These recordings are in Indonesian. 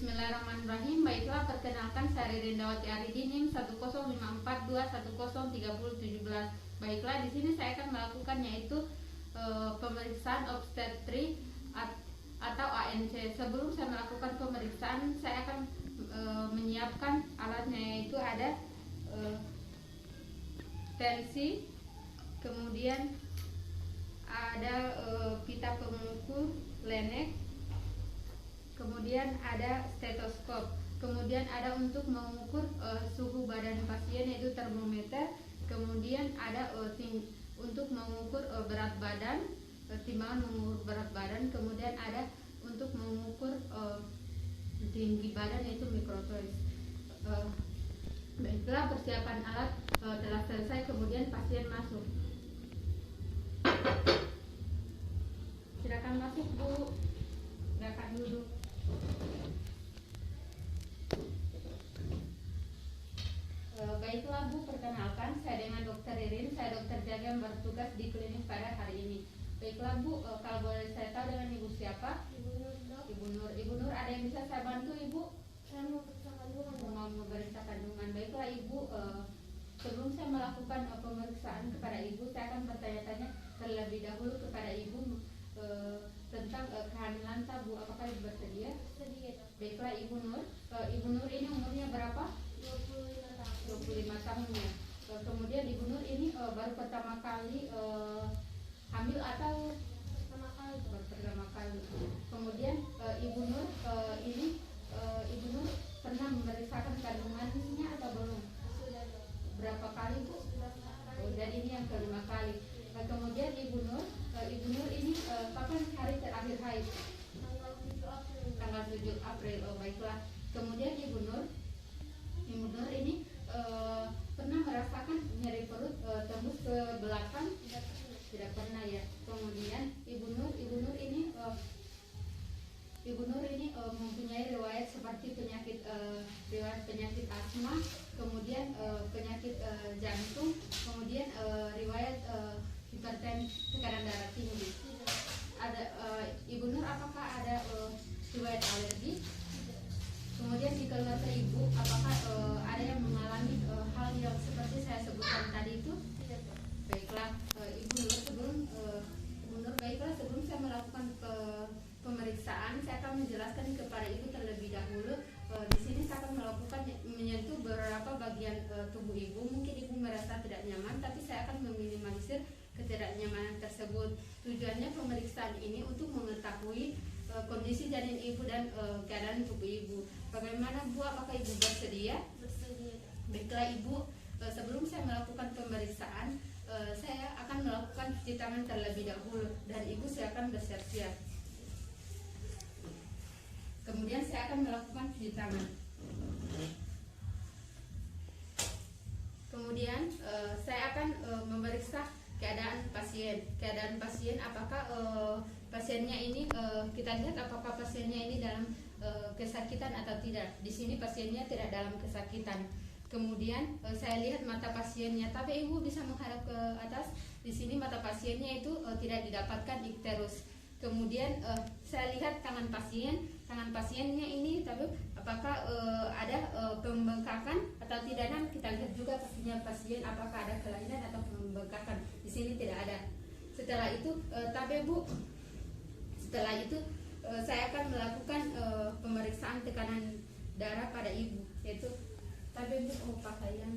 Bismillahirrahmanirrahim. Baiklah, perkenalkan saya Ririn Dawati Aridin, NIM 10542103017. Baiklah, di sini saya akan melakukan yaitu pemeriksaan obstetri atau ANC. Sebelum saya melakukan pemeriksaan, saya akan menyiapkan alatnya, yaitu ada tensi, kemudian ada pita pengukur lenek, kemudian ada stetoskop, kemudian ada untuk mengukur suhu badan pasien yaitu termometer, kemudian ada untuk mengukur berat badan, timbangan mengukur berat badan, kemudian ada untuk mengukur tinggi badan yaitu mikrotoris. Baiklah, persiapan alat telah selesai, kemudian pasien masuk. Silakan masuk, Bu. Silakan duduk. Baiklah, Bu, perkenalkan saya dengan Dokter Ririn, saya dokter jaga yang bertugas di klinik pada hari ini. Baiklah, Bu, kalau boleh saya tahu dengan Ibu siapa? Ibu Nur, Dok. Ibu Nur. Ibu Nur, ada yang bisa saya bantu, Ibu? Saya mau periksa kandungan, Dok. Mau memeriksa kandungan. Baiklah, Ibu, sebelum saya melakukan pemeriksaan kepada Ibu, saya akan bertanya-tanya terlebih dahulu kepada Ibu tentang kehamilan tabu. Apakah Ibu bersedia? Sedih, Dok. Baiklah, Ibu Nur. Ibu Nur ini umurnya berapa? 25 tahun. 25 tahun ya. Kemudian Ibu Nur ini baru pertama kali hamil atau Pertama kali, Dok. baru pertama kali. Kemudian Ibu Nur ini Ibu Nur pernah memeriksakan kandungannya atau belum? Sudah, Dok. Berapa kali, Bu? Sudah 4 kali. Jadi ini yang kelima kali. Kemudian Ibu Nur ini kapan hari terakhir haid? Tanggal 7 April. Tanggal 7 April. Oh, baiklah. Kemudian Ibu Nur ini pernah merasakan nyeri perut tembus ke belakang? Tidak pernah. Tidak pernah ya. Kemudian Ibu Nur ini mempunyai riwayat seperti riwayat penyakit asma, kemudian penyakit jantung, kemudian riwayat hipertensi, tekanan darah tinggi. Tidak. Ada Ibu Nur, apakah ada riwayat alergi? Tidak. Kemudian di keluarga Ibu, apakah ada yang mengalami hal yang seperti saya sebutkan tadi itu? Tidak, Dok. Baiklah, Ibu Nur, baiklah, sebelum saya melakukan pemeriksaan, saya akan menjelaskan kepada Ibu terlebih dahulu. Di sini saya akan melakukan menyentuh beberapa bagian tubuh Ibu. Mungkin Ibu merasa tidak nyaman, tapi saya akan meminimalisir ketidaknyamanan tersebut. Tujuannya pemeriksaan ini untuk mengetahui kondisi janin Ibu dan keadaan tubuh Ibu. Bagaimana, Bu? Apakah Ibu bersedia? Bersedia, Dok. Baiklah, Ibu, sebelum saya melakukan pemeriksaan, saya akan melakukan cuci tangan terlebih dahulu, dan Ibu silakan bersiap-siap. Kemudian saya akan melakukan cuci tangan. Kemudian saya akan memeriksa keadaan pasien. Apakah pasiennya ini kita lihat apakah pasiennya ini dalam kesakitan atau tidak. Di sini pasiennya tidak dalam kesakitan. Kemudian saya lihat mata pasiennya, tapi Ibu bisa menghadap ke atas. Di sini mata pasiennya itu tidak didapatkan ikterus. Kemudian saya lihat tangan pasiennya ini, tapi apakah ada pembengkakan atau tidak? Dan kita lihat juga pastinya pasien apakah ada kelainan atau pembengkakan. Di sini tidak ada. Setelah itu, saya akan melakukan pemeriksaan tekanan darah pada Ibu, yaitu pakaian.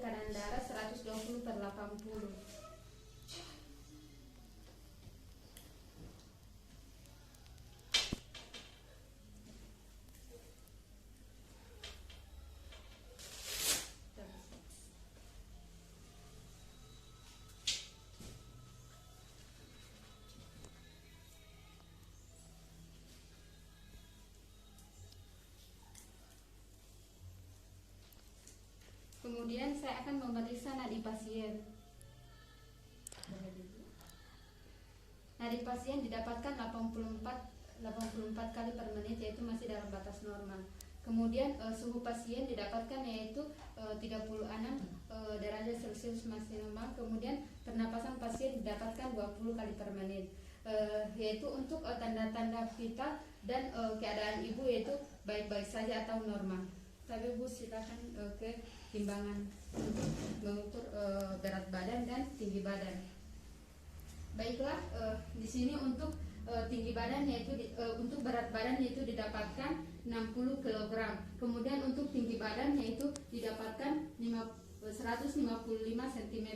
tekanan darah 120/80. Kemudian saya akan memeriksa nadi pasien. Nadi pasien didapatkan 84 kali per menit, yaitu masih dalam batas normal. Kemudian suhu pasien didapatkan yaitu 36 derajat Celcius masih normal. Kemudian pernapasan pasien didapatkan 20 kali per menit. Yaitu untuk tanda-tanda vital dan keadaan ibu yaitu baik-baik saja atau normal. Tapi Bu silakan ke timbangan untuk mengukur berat badan dan tinggi badan. Baiklah, di sini untuk tinggi badan yaitu untuk berat badan yaitu didapatkan 60 kg. Kemudian untuk tinggi badan yaitu didapatkan 155 cm.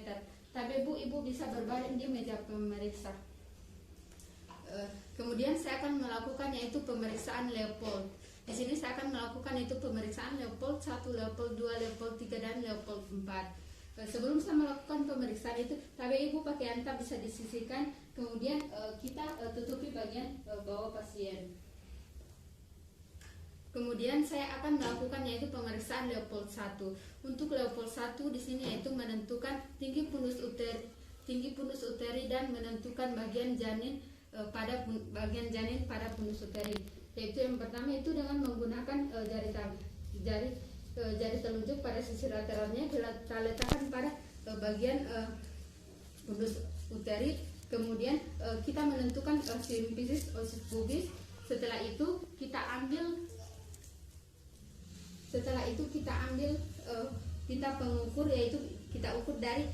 Tapi Bu, ibu bisa berbaring di meja pemeriksa. Kemudian saya akan melakukan yaitu pemeriksaan Leopold. Di sini saya akan melakukan itu pemeriksaan Leopold 1, Leopold 2, Leopold 3 dan Leopold 4. Sebelum saya melakukan pemeriksaan itu, tapi ibu pakai antab bisa disisihkan. Kemudian kita tutupi bagian bawah pasien. Kemudian saya akan melakukan yaitu pemeriksaan Leopold 1. Untuk Leopold 1 di sini yaitu menentukan tinggi punus uteri dan menentukan bagian janin pada punus uteri. Yaitu yang pertama itu dengan menggunakan jari telunjuk pada sisi lateralnya kita letakkan pada bagian punus uteri. Kemudian kita menentukan simfisis osis pubis. Setelah itu kita ambil kita pengukur, yaitu kita ukur dari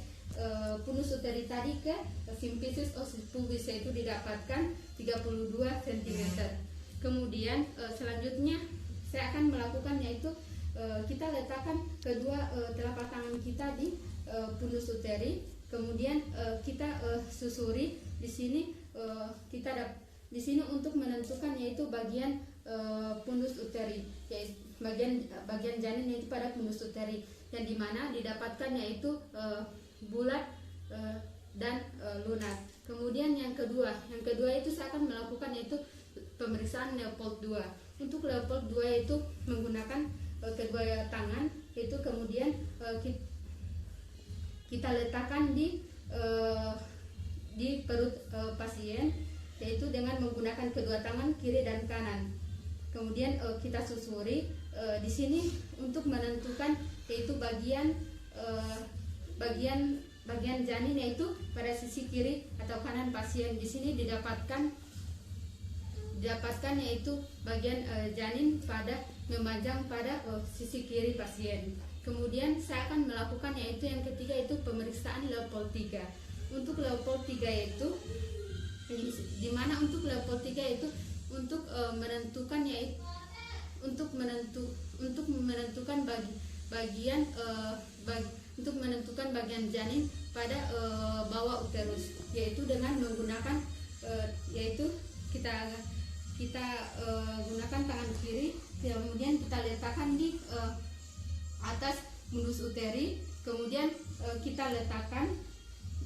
punus uteri tadi ke simfisis osis pubis, yaitu didapatkan 32 cm. Kemudian selanjutnya saya akan melakukan yaitu kita letakkan kedua telapak tangan kita di punus uteri. Kemudian kita susuri di sini. Di sini untuk menentukan yaitu bagian punus uteri, yaitu bagian janin yaitu pada punus uteri, yang dimana didapatkan yaitu bulat dan lunak. Kemudian yang kedua itu saya akan melakukan yaitu pemeriksaan Leopold 2. Untuk Leopold 2 itu menggunakan kedua tangan, itu kemudian kita letakkan di perut pasien, yaitu dengan menggunakan kedua tangan kiri dan kanan. Kemudian kita susuri di sini untuk menentukan yaitu bagian janin yaitu pada sisi kiri atau kanan pasien. Di sini didapatkan yaitu bagian janin pada memanjang pada sisi kiri pasien. Kemudian saya akan melakukan yaitu yang ketiga itu pemeriksaan Leopold 3. Untuk Leopold 3 itu di mana untuk Leopold 3 itu untuk menentukan yaitu untuk menentukan bagian janin pada bawah uterus, yaitu dengan menggunakan yaitu kita gunakan tangan kiri, kemudian kita letakkan di atas fundus uteri. Kemudian kita letakkan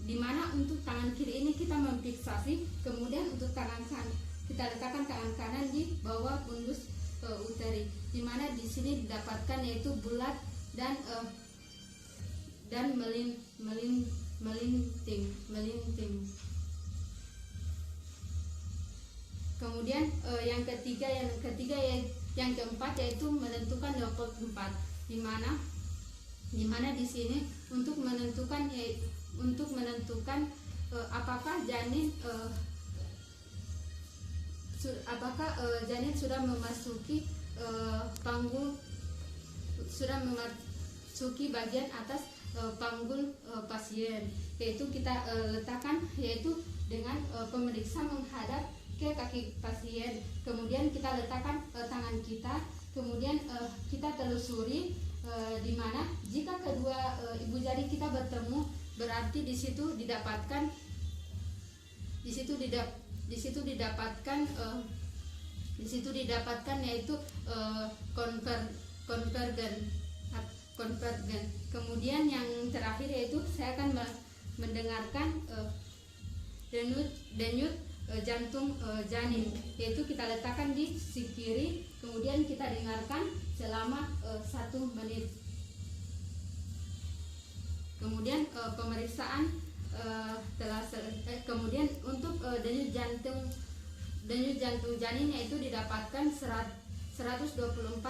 di mana untuk tangan kiri ini kita memfiksasi, kemudian untuk tangan kanan kita letakkan tangan kanan di bawah fundus uteri, di mana di sini didapatkan yaitu bulat dan melinting. Kemudian yang keempat yaitu menentukan Leopold 4, di mana di sini untuk menentukan apakah janin sudah memasuki bagian atas panggul pasien, yaitu kita letakkan yaitu dengan pemeriksa menghadap ke kaki pasien. Kemudian kita letakkan tangan kita, kemudian kita telusuri di mana jika kedua ibu jari kita bertemu, berarti di situ didapatkan yaitu konvergen. Kemudian yang terakhir yaitu saya akan mendengarkan denyut jantung janin, yaitu kita letakkan di sisi kiri, kemudian kita dengarkan selama 1 menit. Kemudian pemeriksaan telah selesai. Kemudian untuk denyut jantung janinnya itu didapatkan 124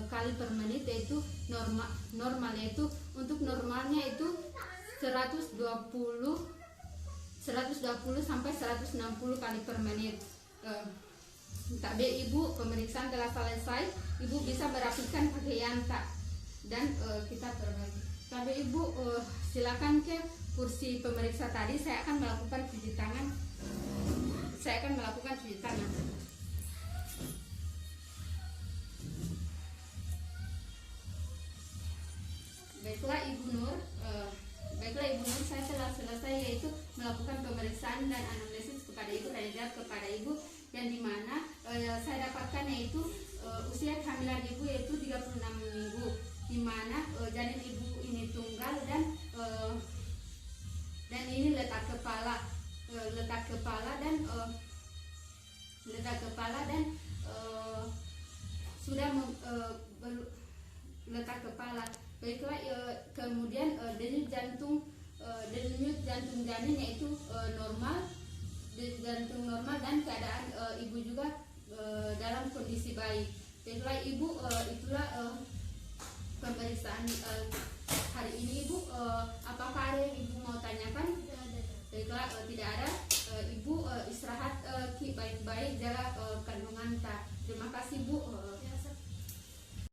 kali per menit, yaitu normal yaitu untuk normalnya itu 120 sampai 160 kali per menit. Tabe ibu, pemeriksaan telah selesai. Ibu bisa merapikan pakaian dan kita terbagi. Tabe ibu, silakan ke kursi pemeriksa tadi. Saya akan melakukan cuci tangan. Baiklah Ibu Nur, saya telah selesai yaitu melakukan pemeriksaan dan anamnesis kepada Ibu dan jawab kepada Ibu, yang dimana saya dapatkan yaitu usia kehamilan Ibu yaitu 36 minggu, dimana janin Ibu ini tunggal dan ini letak kepala dan sudah letak kepala. Baiklah, kemudian denyut jantung janin yaitu normal dan keadaan ibu juga dalam kondisi baik. Baiklah Ibu, itulah pemeriksaan hari ini Ibu. Apakah ada yang Ibu mau tanyakan? Baiklah, tidak ada. Ibu istirahat baik-baik, jaga kandungan. Terima kasih Bu.